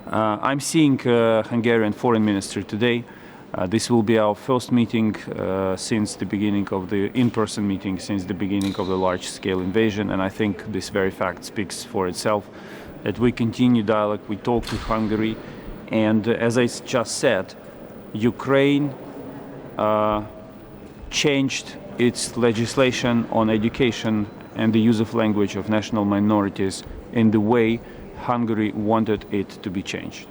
I'm seeing Hungarian Foreign Minister today. This will be our first meeting since the beginning of the in-person meeting, since the beginning of the large-scale invasion, and I think this very fact speaks for itself, that we continue dialogue, we talk with Hungary, and as I just said, Ukraine changed its legislation on education and the use of language of national minorities in the way Hungary wanted it to be changed.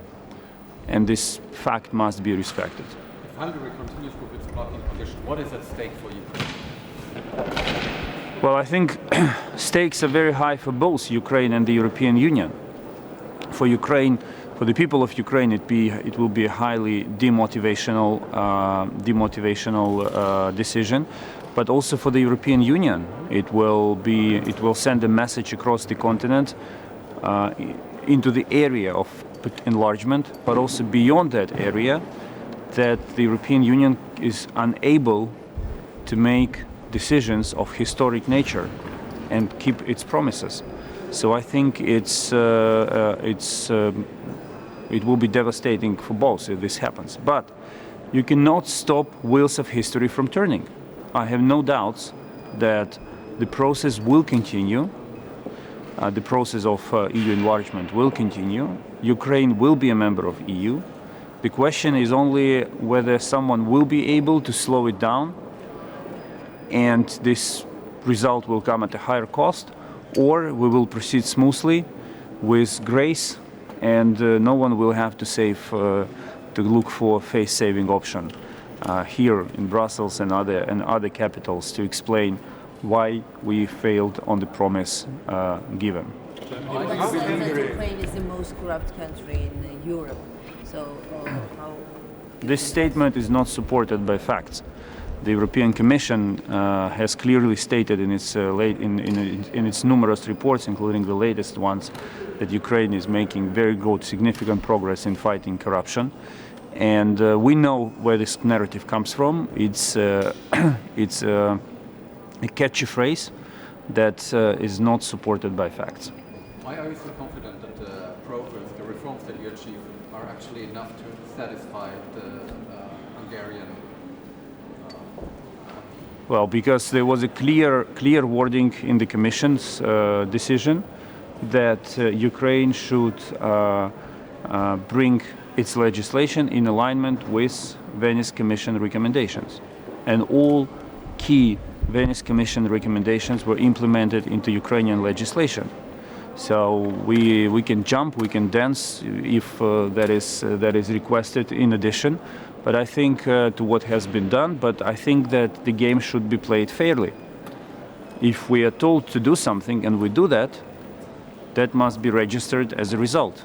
And this fact must be respected. If Hungary continues with its blocking position, what is at stake for Ukraine? Well, I think stakes are very high for both Ukraine and the European Union. For Ukraine, for the people of Ukraine, it will be a highly demotivational decision. But also for the European Union, it will send a message across the continent into the area of enlargement, but also beyond that area, that the European Union is unable to make decisions of historic nature and keep its promises. So I think it will be devastating for both if this happens. But you cannot stop wheels of history from turning. I have no doubts that the process will continue. The process of EU enlargement will continue. Ukraine will be a member of EU. The question is only whether someone will be able to slow it down, and this result will come at a higher cost, or we will proceed smoothly with grace, and no one will have to look for a face-saving option here in Brussels and other capitals to explain why we failed on the promise given. Ukraine is the most corrupt country in Europe. So how? This statement is not supported by facts. The European Commission has clearly stated in its numerous reports, including the latest ones, that Ukraine is making very good, significant progress in fighting corruption. And we know where this narrative comes from. It's a catchy phrase that is not supported by facts. Why are you so confident that the progress, the reforms that you achieve, are actually enough to satisfy the Hungarian? Well, because there was a clear wording in the Commission's decision that Ukraine should bring its legislation in alignment with Venice Commission recommendations. And all key Venice Commission recommendations were implemented into Ukrainian legislation. So we can jump, we can dance if that is requested in addition. But I think to what has been done, but I think that the game should be played fairly. If we are told to do something and we do that, that must be registered as a result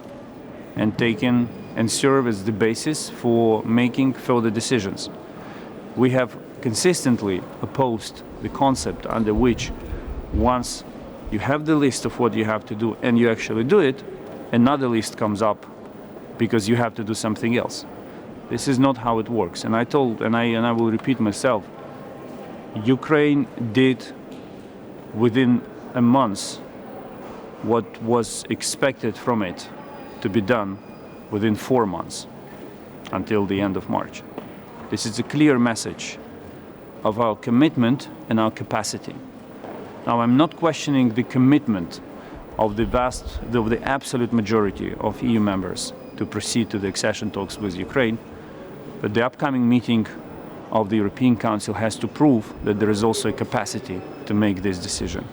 and taken and serve as the basis for making further decisions. We have consistently opposed the concept under which once you have the list of what you have to do and you actually do it, another list comes up because you have to do something else. This is not how it works. And I will repeat myself, Ukraine did within a month what was expected from it to be done within 4 months until the end of March. This is a clear message of our commitment and our capacity. Now, I'm not questioning the commitment of the absolute majority of EU members to proceed to the accession talks with Ukraine, but the upcoming meeting of the European Council has to prove that there is also a capacity to make this decision.